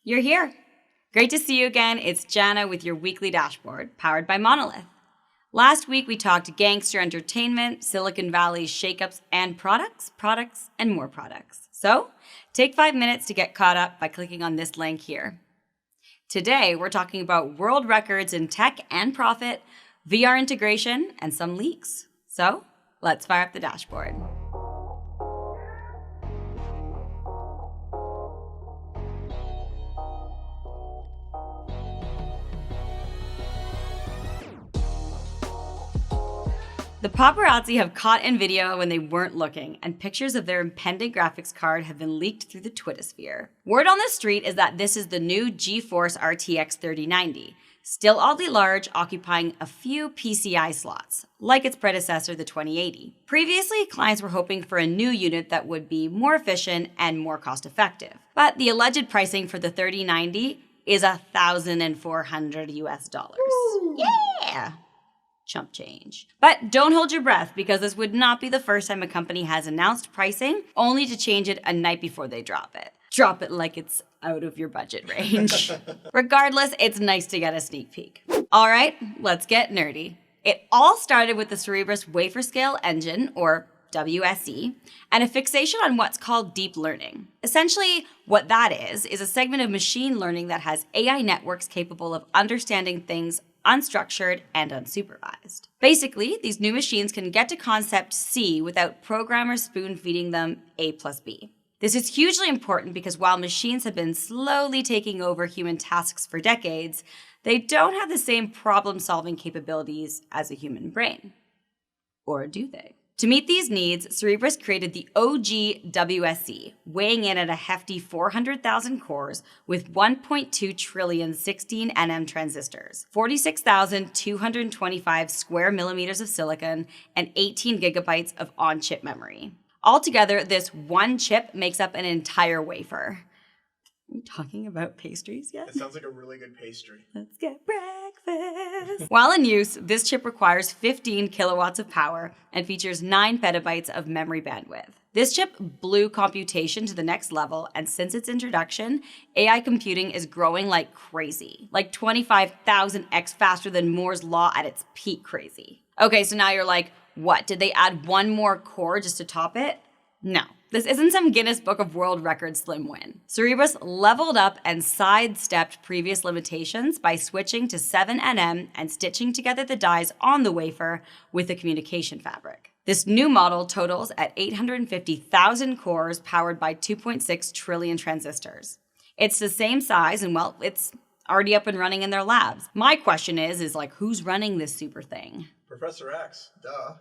You're here. Great to see you again. It's Jana with your weekly dashboard, powered by Monolith. Last week, we talked gangster entertainment, Silicon Valley shakeups, and products, and more products. So, take 5 minutes to get caught up by clicking on this link here. Today, we're talking about world records in tech and profit, VR integration, and some leaks. So, let's fire up the dashboard. The paparazzi have caught Nvidia when they weren't looking, and pictures of their impending graphics card have been leaked through the Twittersphere. Word on the street is that this is the new GeForce RTX 3090, still oddly large, occupying a few PCI slots, like its predecessor, the 2080. Previously, clients were hoping for a new unit that would be more efficient and more cost-effective. But the alleged pricing for the 3090 is $1,400 US. Yeah! Chump change. But don't hold your breath, because this would not be the first time a company has announced pricing only to change it a night before they drop it. Drop it like it's out of your budget range. Regardless, it's nice to get a sneak peek. All right, let's get nerdy. It all started with the Cerebras Wafer Scale Engine, or WSE, and a fixation on what's called deep learning. Essentially, what that is a segment of machine learning that has AI networks capable of understanding things unstructured and unsupervised. Basically, these new machines can get to concept C without programmers spoon-feeding them A plus B. This is hugely important because while machines have been slowly taking over human tasks for decades, they don't have the same problem-solving capabilities as a human brain. Or do they? To meet these needs, Cerebras created the OG WSC, weighing in at a hefty 400,000 cores with 1.2 trillion 16nm transistors, 46,225 square millimeters of silicon, and 18 gigabytes of on-chip memory. Altogether, this one chip makes up an entire wafer. Are we talking about pastries yet? It sounds like a really good pastry. Let's get breakfast. While in use, this chip requires 15 kilowatts of power and features 9 petabytes of memory bandwidth. This chip blew computation to the next level, and since its introduction, AI computing is growing like crazy. Like 25,000x faster than Moore's Law at its peak crazy. Okay, so now you're like, what? Did they add one more core just to top it? No. This isn't some Guinness Book of World Records slim win. Cerebras leveled up and sidestepped previous limitations by switching to 7nm and stitching together the dies on the wafer with a communication fabric. This new model totals at 850,000 cores powered by 2.6 trillion transistors. It's the same size and, well, it's already up and running in their labs. My question is like, who's running this super thing? Professor X, duh.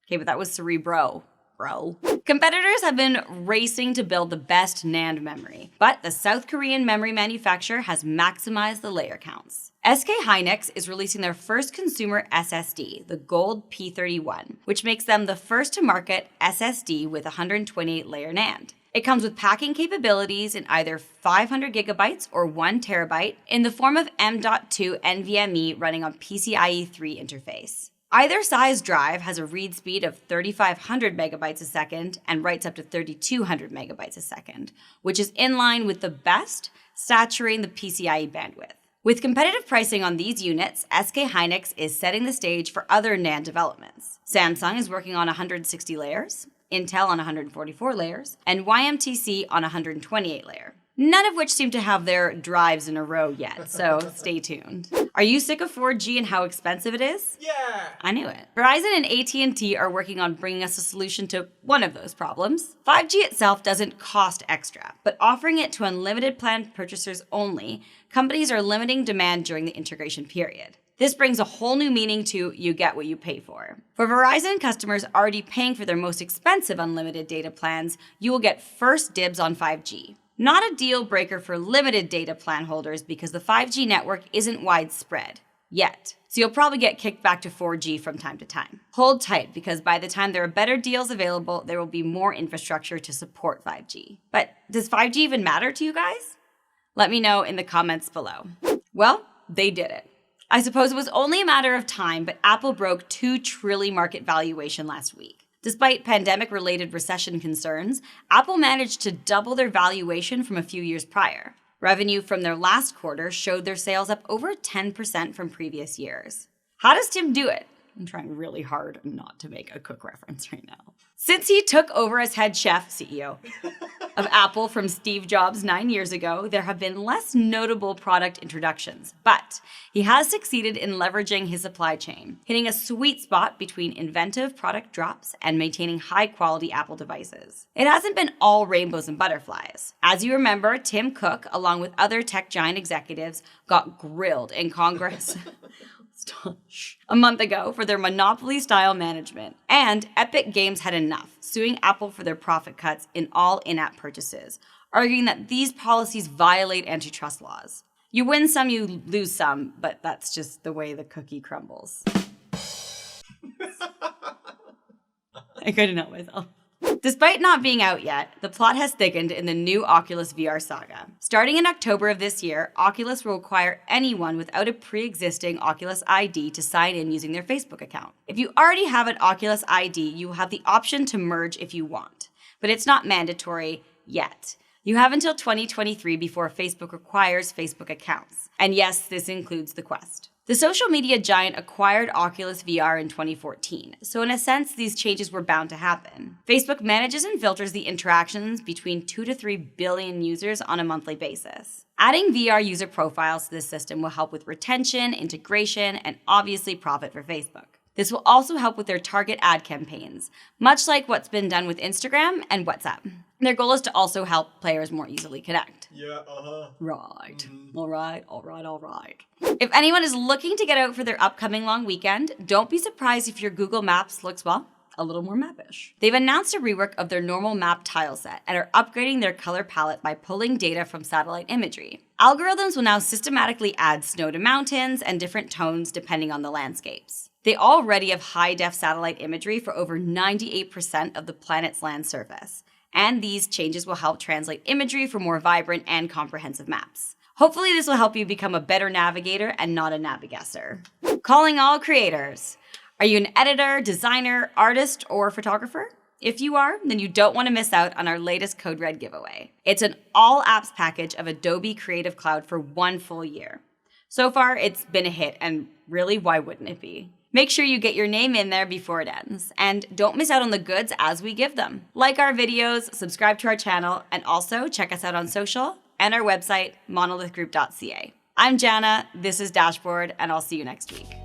Okay, but that was Cerebro. Bro. Competitors have been racing to build the best NAND memory, but the South Korean memory manufacturer has maximized the layer counts. SK Hynix is releasing their first consumer SSD, the Gold P31, which makes them the first to market SSD with 128-layer NAND. It comes with packing capabilities in either 500 gigabytes or 1 terabyte in the form of M.2 NVMe running on PCIe 3 interface. Either size drive has a read speed of 3,500 megabytes a second and writes up to 3,200 megabytes a second, which is in line with the best, saturating the PCIe bandwidth. With competitive pricing on these units, SK Hynix is setting the stage for other NAND developments. Samsung is working on 160 layers, Intel on 144 layers, and YMTC on 128 layer. None of which seem to have their drives in a row yet, so stay tuned. Are you sick of 4G and how expensive it is? Yeah! I knew it. Verizon and AT&T are working on bringing us a solution to one of those problems. 5G itself doesn't cost extra, but offering it to unlimited plan purchasers only, companies are limiting demand during the integration period. This brings a whole new meaning to you get what you pay for. For Verizon customers already paying for their most expensive unlimited data plans, you will get first dibs on 5G. Not a deal breaker for limited data plan holders because the 5G network isn't widespread yet. So you'll probably get kicked back to 4G from time to time. Hold tight, because by the time there are better deals available, there will be more infrastructure to support 5G. But does 5G even matter to you guys? Let me know in the comments below. Well, they did it. I suppose it was only a matter of time, but Apple broke $2 trillion market valuation last week. Despite pandemic-related recession concerns, Apple managed to double their valuation from a few years prior. Revenue from their last quarter showed their sales up over 10% from previous years. How does Tim do it? I'm trying really hard not to make a cook reference right now. Since he took over as head chef, CEO, of Apple from Steve Jobs 9 years ago, there have been less notable product introductions, but he has succeeded in leveraging his supply chain, hitting a sweet spot between inventive product drops and maintaining high-quality Apple devices. It hasn't been all rainbows and butterflies. As you remember, Tim Cook, along with other tech giant executives, got grilled in Congress a month ago for their monopoly-style management. And Epic Games had enough, suing Apple for their profit cuts in all in-app purchases, arguing that these policies violate antitrust laws. You win some, you lose some, but that's just the way the cookie crumbles. I couldn't help myself. Despite not being out yet, the plot has thickened in the new Oculus VR saga. Starting in October of this year, Oculus will require anyone without a pre-existing Oculus ID to sign in using their Facebook account. If you already have an Oculus ID, you will have the option to merge if you want, but it's not mandatory yet. You have until 2023 before Facebook requires Facebook accounts. And yes, this includes the Quest. The social media giant acquired Oculus VR in 2014, so in a sense, these changes were bound to happen. Facebook manages and filters the interactions between 2 to 3 billion users on a monthly basis. Adding VR user profiles to this system will help with retention, integration, and obviously profit for Facebook. This will also help with their target ad campaigns, much like what's been done with Instagram and WhatsApp. Their goal is to also help players more easily connect. Yeah, Right. All right. If anyone is looking to get out for their upcoming long weekend, don't be surprised if your Google Maps looks, well, a little more mappish. They've announced a rework of their normal map tile set and are upgrading their color palette by pulling data from satellite imagery. Algorithms will now systematically add snow to mountains and different tones depending on the landscapes. They already have high-def satellite imagery for over 98% of the planet's land surface, and these changes will help translate imagery for more vibrant and comprehensive maps. Hopefully this will help you become a better navigator and not a navigasser. Calling all creators. Are you an editor, designer, artist, or photographer? If you are, then you don't want to miss out on our latest Code Red giveaway. It's an all-apps package of Adobe Creative Cloud for 1 full year. So far, it's been a hit, and really, why wouldn't it be? Make sure you get your name in there before it ends, and don't miss out on the goods as we give them. Like our videos, subscribe to our channel, and also check us out on social and our website, monolithgroup.ca. I'm Jana, this is Dashboard, and I'll see you next week.